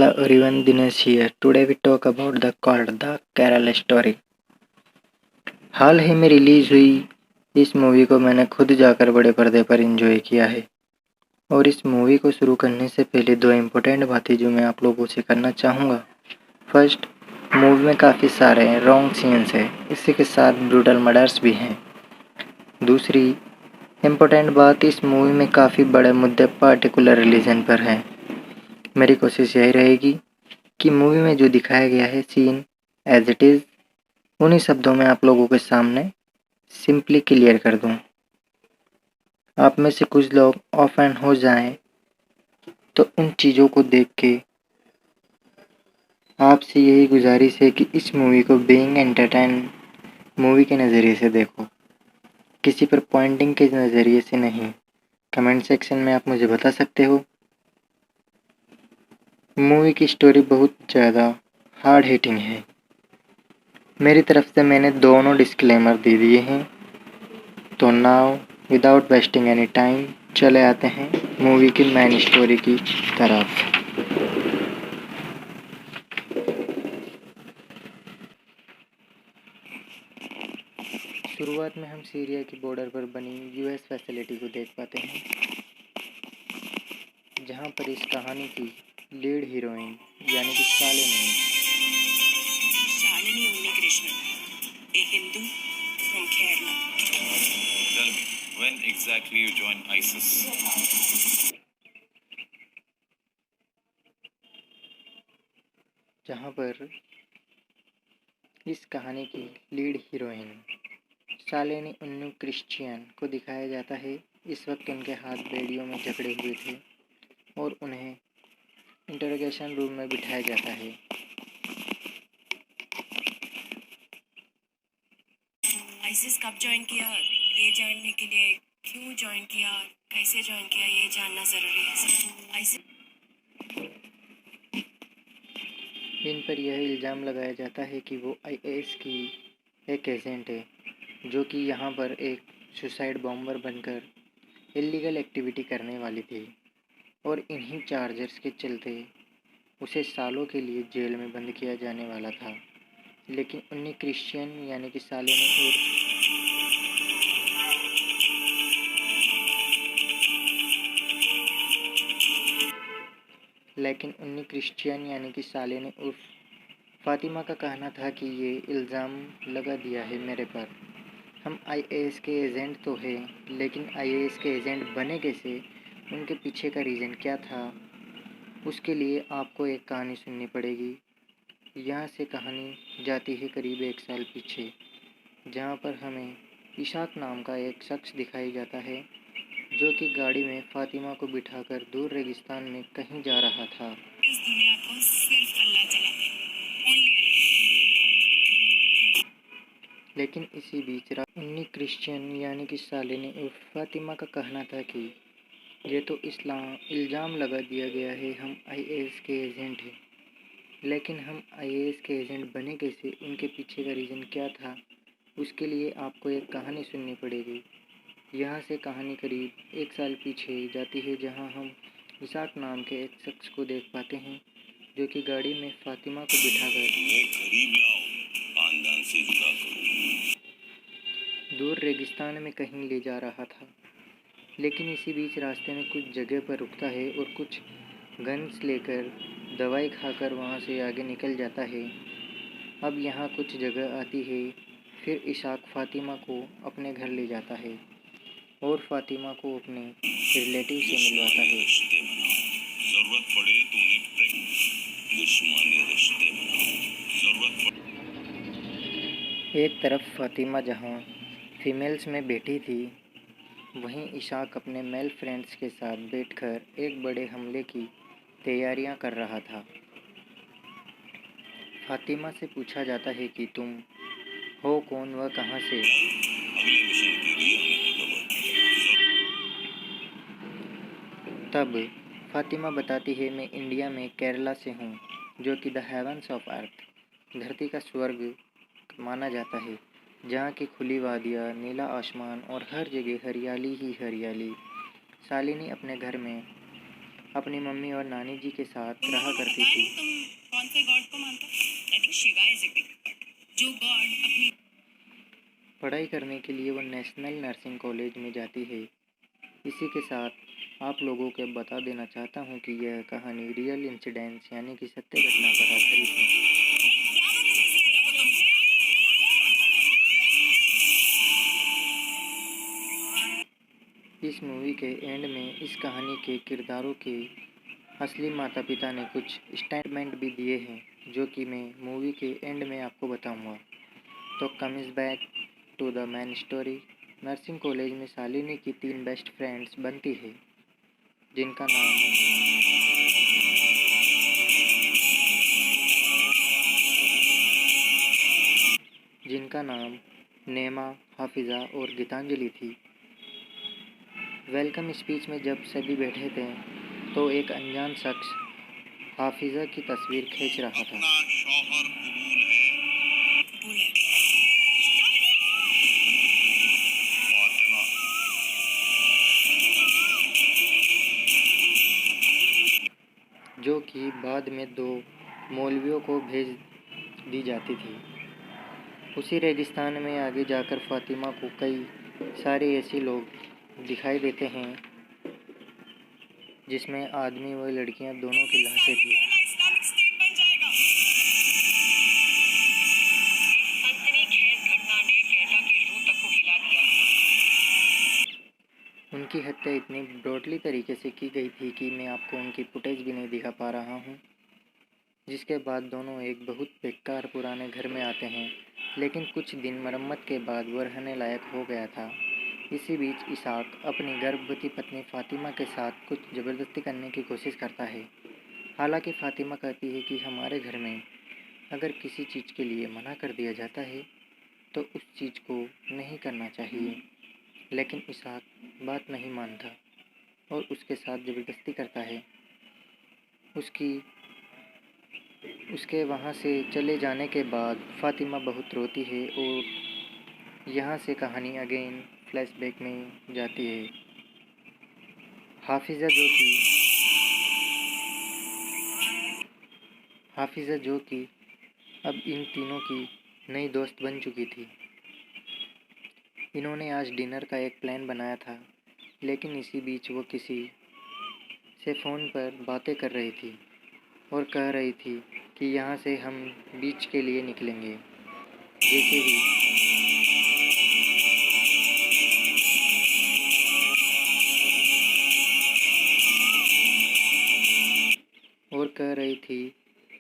Hello everyone, Dinesh here. Today we talk about the Kerala Story. हाल ही में release हुई इस movie को मैंने खुद जाकर बड़े पर्दे पर एंजॉय किया है। और इस मूवी को शुरू करने से पहले दो इम्पोर्टेंट बातें जो मैं आप लोगों से करना चाहूँगा। फर्स्ट, मूवी में काफ़ी सारे रॉन्ग सीन्स है, इसी के साथ ब्रूटल मर्डर्स भी हैं। दूसरी इम्पोर्टेंट बात, इस मूवी में काफ़ी बड़े मुद्दे पार्टिकुलर रिलीजन पर हैं। मेरी कोशिश यही रहेगी कि मूवी में जो दिखाया गया है सीन एज इट इज़, उन्हीं शब्दों में आप लोगों के सामने सिंपली क्लियर कर दूं। आप में से कुछ लोग ऑफेंड हो जाएं तो उन चीज़ों को देख के आपसे यही गुजारिश है कि इस मूवी को बीइंग एंटरटेन मूवी के नज़रिए से देखो, किसी पर पॉइंटिंग के नज़रिए से नहीं। कमेंट सेक्शन में आप मुझे बता सकते हो। मूवी की स्टोरी बहुत ज़्यादा हार्ड हिटिंग है। मेरी तरफ से मैंने दोनों डिस्क्लेमर दे दिए हैं। तो now without wasting any time चले आते हैं मूवी की मेन स्टोरी की तरफ। शुरुआत में हम सीरिया की बॉर्डर पर बनी यूएस फैसिलिटी को देख पाते हैं, जहां पर इस कहानी की लीड हीरोइन यानी कि Shalini Unnikrishnan, a Hindu from Kerala. Tell me, when exactly you joined ISIS? जहां पर इस कहानी की लीड हीरोइन शालिनी उन्नू क्रिश्चियन को दिखाया जाता है। इस वक्त उनके हाथ बेड़ियों में जकड़े हुए थे और उन्हें इंटरोगेशन रूम में बिठाया जाता है। आईसिस कब ज्वाइन किया, ये जानने के लिए क्यों ज्वाइन किया, कैसे ज्वाइन किया, ये जानना जरूरी है सर। आईसिस इन पर यह इल्ज़ाम लगाया जाता है कि वो आईएस की एक एजेंट है, जो कि यहाँ पर एक सुसाइड बॉम्बर बनकर इलीगल एक्टिविटी करने वाली थी और इन्हीं चार्जर्स के चलते उसे सालों के लिए जेल में बंद किया जाने वाला था। लेकिन उन्नी क्रिश्चियन यानी कि सालिनी उर्फ फातिमा का कहना था कि ये इल्ज़ाम लगा दिया है मेरे पर। हम आईएएस के एजेंट तो हैं, लेकिन आईएएस के एजेंट बने कैसे, उनके पीछे का रीज़न क्या था, उसके लिए आपको एक कहानी सुननी पड़ेगी। यहाँ से कहानी जाती है करीब 1 साल पीछे, जहाँ पर हमें इशाक नाम का एक शख्स दिखाई जाता है, जो कि गाड़ी में फातिमा को बिठाकर दूर रेगिस्तान में कहीं जा रहा था। इस दुनिया को सिर्फ अल्लाह चलाता है, ओनली लेकिन इसी बीच उन्नी क्रिश्चियन यानी कि शालिनी उर्फ फातिमा का कहना था कि ये तो इल्ज़ाम लगा दिया गया है, हम आईएएस के एजेंट हैं, लेकिन हम आईएएस के एजेंट बने कैसे, उनके पीछे का रीज़न क्या था, उसके लिए आपको एक कहानी सुननी पड़ेगी। यहाँ से कहानी करीब 1 साल पीछे जाती है, जहाँ हम इसाक नाम के एक शख्स को देख पाते हैं, जो कि गाड़ी में फातिमा को बिठाकर दूर रेगिस्तान में कहीं ले जा रहा था। लेकिन इसी बीच रास्ते में कुछ जगह पर रुकता है और कुछ गन्स लेकर दवाई खाकर वहाँ से आगे निकल जाता है। अब यहाँ कुछ जगह आती है, फिर इशाक फातिमा को अपने घर ले जाता है और फातिमा को अपने रिलेटिव से मिलवाता है। एक तरफ फातिमा जहाँ फीमेल्स में बैठी थी, वहीं इशाक अपने मेल फ्रेंड्स के साथ बैठकर एक बड़े हमले की तैयारियां कर रहा था। फातिमा से पूछा जाता है कि तुम हो कौन व कहाँ से। तब फातिमा बताती है, मैं इंडिया में केरला से हूँ, जो कि द हेवंस ऑफ अर्थ, धरती का स्वर्ग माना जाता है, जहाँ की खुली वादियाँ, नीला आसमान और हर जगह हरियाली ही हरियाली। शालिनी अपने घर में अपनी मम्मी और नानी जी के साथ तुम रहा लोगों को करती पता है थी। तुम कौन से गॉड को मानते हो? I think Shiva is a big God. जो गॉड अपनी पढ़ाई करने के लिए वो नेशनल नर्सिंग कॉलेज में जाती है। इसी के साथ आप लोगों को बता देना चाहता हूँ कि यह कहानी रियल इंसिडेंट्स यानी कि सत्य घटना पर आधारित है। इस मूवी के एंड में इस कहानी के किरदारों के असली माता पिता ने कुछ स्टेटमेंट भी दिए हैं जो कि मैं मूवी के एंड में आपको बताऊंगा। तो coming back to the main story. Nursing college में शालिनी की 3 बेस्ट फ्रेंड्स बनती है जिनका नाम नेमा, हाफिज़ा और गीतांजलि थी। वेलकम स्पीच में जब सभी बैठे थे तो एक अनजान शख्स हाफिज़ा की तस्वीर खींच रहा था। अपना शौहर कबूल है कबूल है। फातिमा। जो कि बाद में 2 मौलवियों को भेज दी जाती थी। उसी रेगिस्तान में आगे जाकर फातिमा को कई सारे ऐसे लोग दिखाई देते हैं जिसमें आदमी व लड़कियां दोनों की लाशें थी। इस्लामिक स्टेट बन जाएगा। अंतरी खैर घटना ने केरला की रूह तक को हिला दिया। उनकी हत्या इतनी ब्रॉडली तरीके से की गई थी कि मैं आपको उनकी फुटेज भी नहीं दिखा पा रहा हूँ। जिसके बाद दोनों एक बहुत बेकार पुराने घर में आते हैं, लेकिन कुछ दिन मरम्मत के बाद वो रहने लायक हो गया था। इसी बीच इसाक अपनी गर्भवती पत्नी फातिमा के साथ कुछ ज़बरदस्ती करने की कोशिश करता है। हालांकि फातिमा कहती है कि हमारे घर में अगर किसी चीज़ के लिए मना कर दिया जाता है तो उस चीज़ को नहीं करना चाहिए, लेकिन इसाक बात नहीं मानता और उसके साथ ज़बरदस्ती करता है। उसके वहाँ से चले जाने के बाद फातिमा बहुत रोती है और यहाँ से कहानी अगेन फ्लैशबैक में जाती है। हाफिज़ा जो कि अब इन तीनों की नई दोस्त बन चुकी थी। इन्होंने आज डिनर का एक प्लान बनाया था, लेकिन इसी बीच वो किसी से फ़ोन पर बातें कर रही थी और कह रही थी कि यहाँ से हम बीच के लिए निकलेंगे। जैसे ही और कह रही थी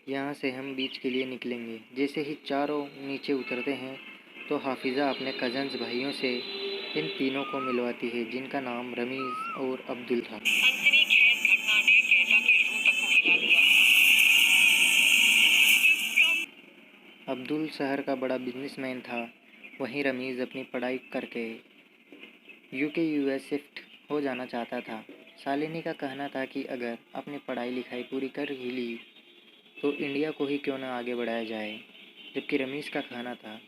यहाँ से हम बीच के लिए निकलेंगे। जैसे ही चारों नीचे उतरते हैं तो हाफिज़ा अपने कज़न्स भाइयों से इन तीनों को मिलवाती है जिनका नाम रमीज़ और अब्दुल था। अंतरी खैर घटना ने केरला की रूह तक को हिला दिया। अब्दुल शहर का बड़ा बिजनेसमैन था, वहीं रमीज़ अपनी पढ़ाई करके यूके यूएस शिफ्ट हो जाना चाहता था। शालिनी का कहना था कि अगर अपनी पढ़ाई लिखाई पूरी कर ही ली तो इंडिया को ही क्यों ना आगे बढ़ाया जाए, जबकि रमीज़ का कहना था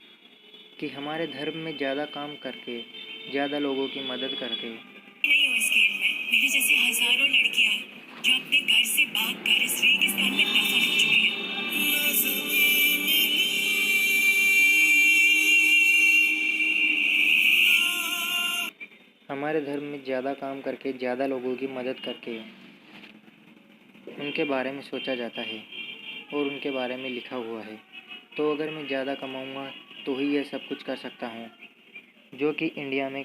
कि हमारे धर्म में ज़्यादा काम करके, ज़्यादा लोगों की मदद करके नहीं हो इस खेल में। मेरी जैसी हजारों लड़कियां जो अपने घर से भागकर इस रेगिस्तान में दफन हो चुकी हैं। हमारे धर्म में ज़्यादा काम करके, ज़्यादा लोगों की मदद करके उनके बारे में सोचा जाता है और उनके बारे में लिखा हुआ है। तो अगर मैं ज़्यादा कमाऊँगा तो ही यह सब कुछ कर सकता हूँ, जो कि इंडिया में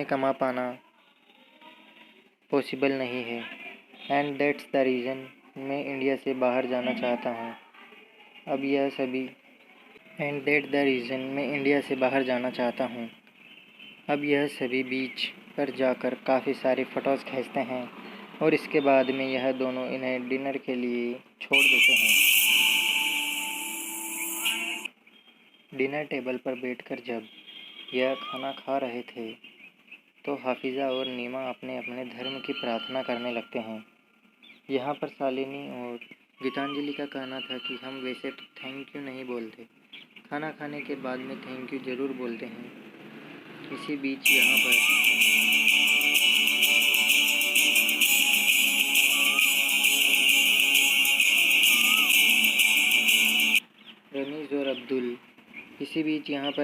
कमा पाना पॉसिबल नहीं है। एंड दैट्स द रीज़न मैं इंडिया से बाहर जाना चाहता हूँ। अब यह सभी एंड दैट द रीज़न मैं इंडिया से बाहर जाना चाहता हूँ। अब यह सभी बीच पर जाकर काफ़ी सारे फ़ोटोज़ खींचते हैं और इसके बाद में यह दोनों इन्हें डिनर के लिए छोड़ देते हैं। डिनर टेबल पर बैठकर जब यह खाना खा रहे थे तो हाफिज़ा और नीमा अपने अपने धर्म की प्रार्थना करने लगते हैं। यहाँ पर शालिनी और गीतांजलि का कहना था कि हम वैसे तो थैंक यू नहीं बोलते, खाना खाने के बाद में थैंक यू ज़रूर बोलते हैं। इसी बीच यहाँ पर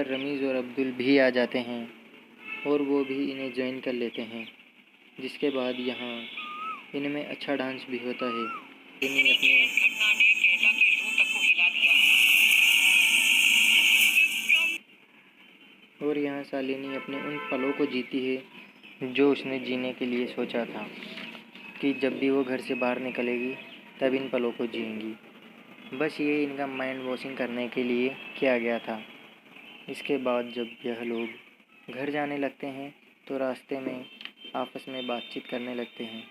रमीज़ और अब्दुल भी आ जाते हैं और वो भी इन्हें ज्वाइन कर लेते हैं। जिसके बाद यहाँ इनमें अच्छा डांस भी होता है। इन्हें अपने घटना ने केरला के रूह तक को हिला दिया। और यहाँ शालिनी अपने उन पलों को जीती है जो उसने जीने के लिए सोचा था कि जब भी वो घर से बाहर निकलेगी तब इन पलों को जिएंगी। बस ये इनका माइंड वॉशिंग करने के लिए किया गया था। इसके बाद जब यह लोग घर जाने लगते हैं तो रास्ते में आपस में बातचीत करने लगते हैं।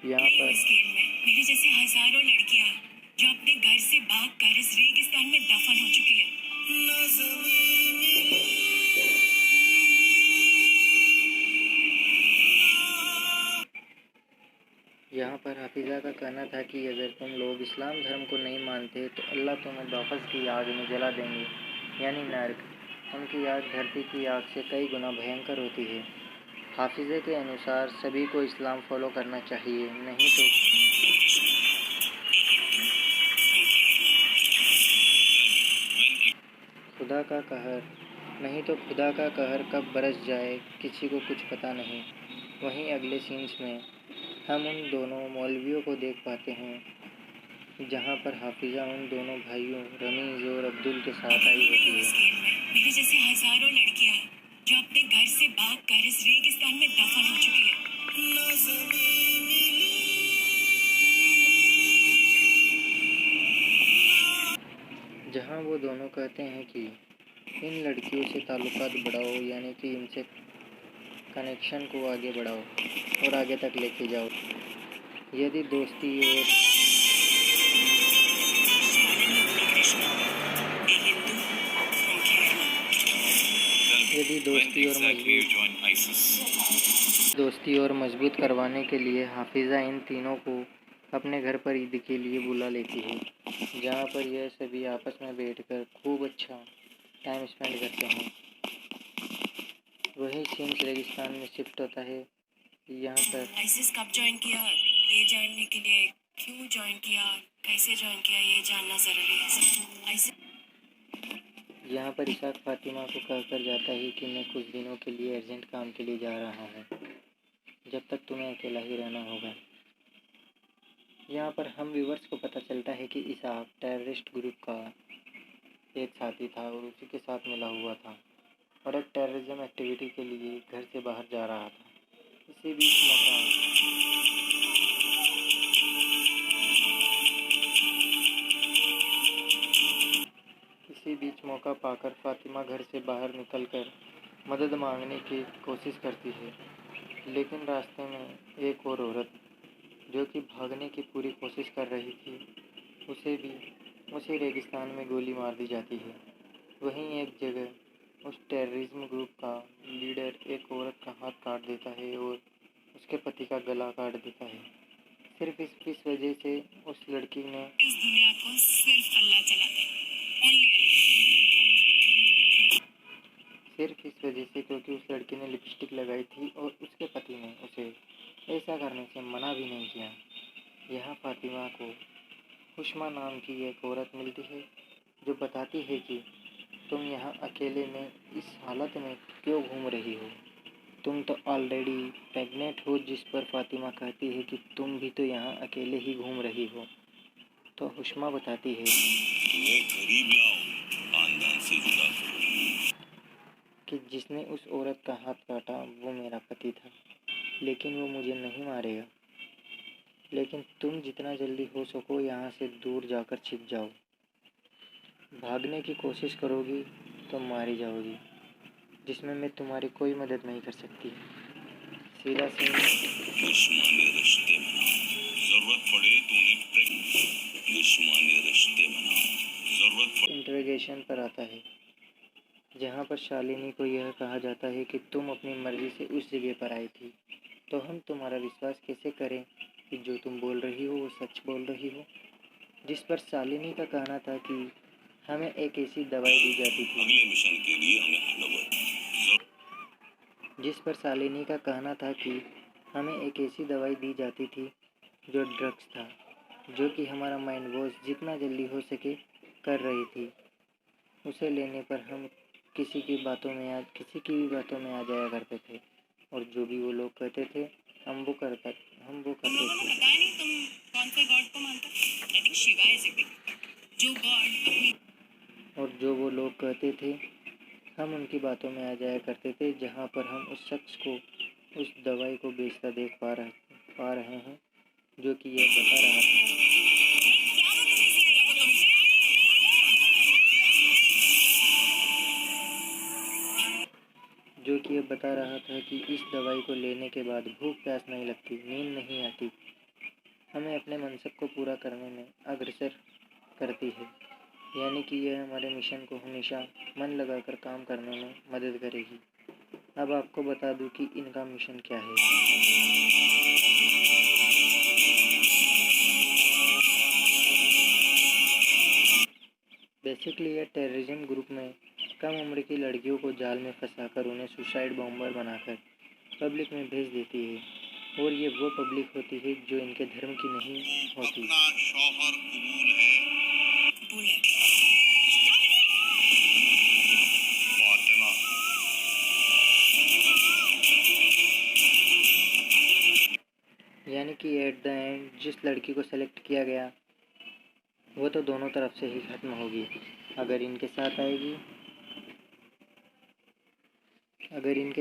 यहाँ पर इस खेल में मेरे जैसे हजारों लड़कियां जो अपने घर से भागकर इस रेगिस्तान में दफन हो चुकी है। यहाँ पर हाफिज़ा का कहना था कि अगर तुम लोग इस्लाम धर्म को नहीं मानते तो अल्लाह तुम्हें दोज़ख की आग में जला देंगे, यानी नर्क। उनकी आग धरती की आग से कई गुना भयंकर होती है। हाफिज़े के अनुसार सभी को इस्लाम फॉलो करना चाहिए, नहीं तो खुदा का कहर खुदा का कहर कब बरस जाए किसी को कुछ पता नहीं। वहीं अगले सीन्स में हम उन दोनों मौलवियों को देख पाते हैं जहां पर हाफिज़ा उन दोनों भाइयों रमीज़ और अब्दुल के साथ आई होती इस है। खेल में मेरे जैसे हजारों लड़कियां जो अपने घर से भागकर इस रेगिस्तान में दफन हो चुकी है। जहां वो दोनों कहते हैं कि इन लड़कियों से ताल्लुकात बढ़ाओ, यानी कि इनसे कनेक्शन को आगे बढ़ाओ और आगे तक लेके जाओ। यदि दोस्ती और यदि When दोस्ती और exactly you मजबूत join ISIS? दोस्ती और मजबूत करवाने के लिए हाफिज़ा इन तीनों को अपने घर पर ईद के लिए बुला लेती है, जहाँ पर यह सभी आपस में बैठकर खूब अच्छा टाइम स्पेंड करते हैं। वही सीन्स रेगिस्तान में शिफ्ट होता है। यहाँ पर आईसिस कब ज्वाइन किया ये जानने के लिए क्यों ज्वाइन किया, कैसे ज्वाइन किया ये जानना जरूरी है। यहाँ पर इसाक फातिमा को कहकर जाता है कि मैं कुछ दिनों के लिए अर्जेंट काम के लिए जा रहा हूँ, जब तक तुम्हें अकेला ही रहना होगा। यहाँ पर हम व्यूवर्स को पता चलता है कि इसाक टेररिस्ट ग्रुप का एक साथी था और उसी के साथ मिला हुआ था और एक टेररिज्म एक्टिविटी के लिए घर से बाहर जा रहा था। इसी बीच मौका पाकर फातिमा घर से बाहर निकलकर मदद मांगने की कोशिश करती है, लेकिन रास्ते में एक और औरत जो कि भागने की पूरी कोशिश कर रही थी उसे भी उसी रेगिस्तान में गोली मार दी जाती है। वहीं एक जगह उस टेररिज्म ग्रुप का लीडर एक औरत का हाथ काट देता है और उसके पति का गला काट देता है। सिर्फ इस वजह से उस लड़की ने इस दुनिया को सिर्फ अल्लाह चलाता है, ओनली अल्लाह। सिर्फ इस वजह से क्योंकि उस लड़की ने लिपस्टिक लगाई थी और उसके पति ने उसे ऐसा करने से मना भी नहीं किया। यहाँ फातिमा को हुस्मा नाम की एक औरत मिलती है जो बताती है कि तुम यहाँ अकेले में इस हालत में क्यों घूम रही हो, तुम तो ऑलरेडी प्रेग्नेंट हो। जिस पर फातिमा कहती है कि तुम भी तो यहाँ अकेले ही घूम रही हो। तो हुस्मा बताती है तुम्हें करीब लाओ, खानदान से जुदा करो। कि जिसने उस औरत का हाथ काटा वो मेरा पति था, लेकिन वो मुझे नहीं मारेगा। लेकिन तुम जितना जल्दी हो सको यहाँ से दूर जाकर छिप जाओ। भागने की कोशिश करोगी तो मारी जाओगी, जिसमें मैं तुम्हारी कोई मदद नहीं कर सकती। सीधा सीन दुश्मनी रिश्ते बनाओ, जरूरत पड़े तो उन्हें दुश्मनी रिश्ते बनाओ, जरूरत पड़े इंटरोगेशन पर आता है, जहाँ पर शालिनी को यह कहा जाता है कि तुम अपनी मर्जी से उस जगह पर आई थी, तो हम तुम्हारा विश्वास कैसे करें कि जो तुम बोल रही हो वो सच बोल रही हो। जिस पर शालिनी का कहना था कि हमें एक ऐसी दवाई दी जाती थी अगले मिशन के लिए हमें हैंडओवर जिस पर शालिनी का कहना था कि हमें एक ऐसी दवाई दी जाती थी जो ड्रग्स था, जो कि हमारा माइंड वॉश जितना जल्दी हो सके कर रही थी। उसे लेने पर हम किसी की भी बातों में आ जाया करते थे और जो भी वो लोग कहते थे हम वो करते तुम लोगों को थे। बताया नहीं तुम कौन से गॉड को मानते हो? I think Shiva is it, जो गॉड अपनी और जो वो लोग कहते थे हम उनकी बातों में आ जाया करते थे, जहाँ पर हम उस शख्स को उस दवाई को बेचता देख पा रहे हैं, जो कि यह बता रहा था कि इस दवाई को लेने के बाद भूख प्यास नहीं लगती, नींद नहीं आती, हमें अपने मनसब को पूरा करने में अग्रसर करती है। यानी कि यह हमारे मिशन को हमेशा मन लगाकर काम करने में मदद करेगी। अब आपको बता दूं कि इनका मिशन क्या है। बेसिकली यह टेररिज्म ग्रुप में कम उम्र की लड़कियों को जाल में फंसाकर उन्हें सुसाइड बॉम्बर बनाकर पब्लिक में भेज देती है, और ये वो पब्लिक होती है जो इनके धर्म की नहीं होती। अपना शौहर कबूल है बुलेट फातिमा। यानी कि एट द एंड जिस लड़की को सेलेक्ट किया गया वो तो दोनों तरफ से ही खत्म होगी। अगर इनके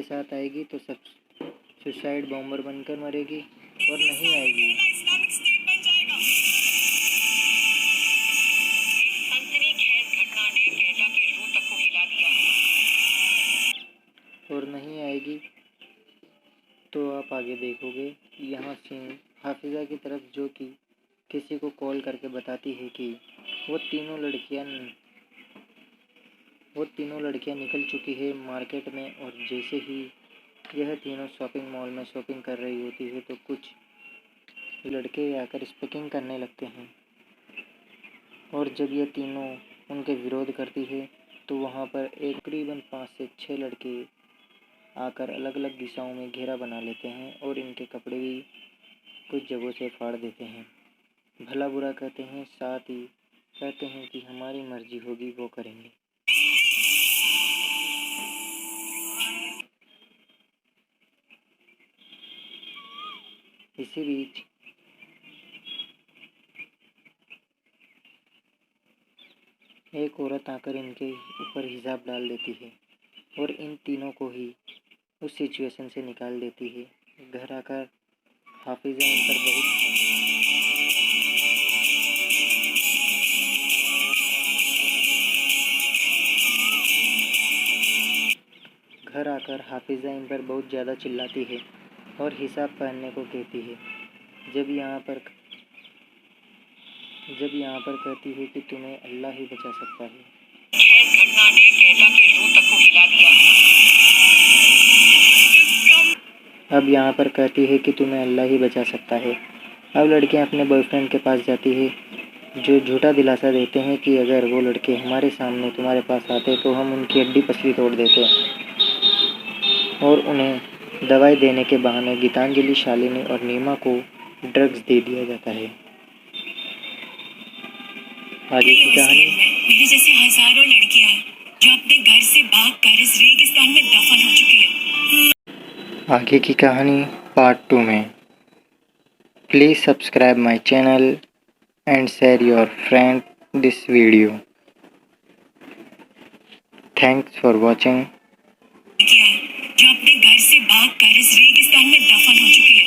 साथ आएगी तो सब सुसाइड बॉम्बर बनकर मरेगी, और नहीं आएगी इस्लामिक स्टेट बन जाएगा। सनसनीखेज घटना ने केरला की रूह तक को हिला दिया। तो आप आगे देखोगे यहाँ सीन हाफिज़ा की तरफ, जो कि किसी को कॉल करके बताती है कि वो तीनों लड़कियां निकल चुकी है मार्केट में, और जैसे ही यह तीनों शॉपिंग मॉल में शॉपिंग कर रही होती है तो कुछ लड़के आकर स्पीकिंग करने लगते हैं, और जब ये तीनों उनके विरोध करती है तो वहाँ पर एक करीबन 5 से 6 लड़के आकर अलग अलग दिशाओं में घेरा बना लेते हैं और इनके कपड़े भी कुछ जगहों से फाड़ देते हैं। भला बुरा कहते हैं, साथ ही कहते हैं कि हमारी मर्जी होगी वो करेंगे। इसी बीच एक औरत आकर इनके ऊपर हिजाब डाल देती है और इन तीनों को ही उस सिचुएशन से निकाल देती है। घर आकर हाफिज़ा इन पर बहुत ज़्यादा चिल्लाती है और हिसाब पहनने को कहती है। जब यहाँ पर कहती है कि तुम्हें अल्लाह ही बचा सकता है। घटना ने केरला की रूह तक को हिला दिया। अब यहाँ पर कहती है कि तुम्हें अल्लाह ही बचा सकता है। अब लड़कियाँ अपने बॉयफ्रेंड के पास जाती है, जो झूठा दिलासा देते हैं कि अगर वो लड़के हमारे सामने तुम्हारे पास आते तो हम उनकी हड्डी पसली तोड़ देते, और उन्हें दवाई देने के बहाने गीतांजलि, शालिनी और नीमा को ड्रग्स दे दिया जाता है। आगे की कहानी। मेरी जैसी हजारों लड़कियां हैं जो अपने घर से भागकर इस रेगिस्तान में दफन हो चुकी है। आगे की कहानी पार्ट 2 में। Please subscribe my channel and share your friend this video. Thanks for watching. जो अपने घर से भागकर इस रेगिस्तान में दफन हो चुकी है।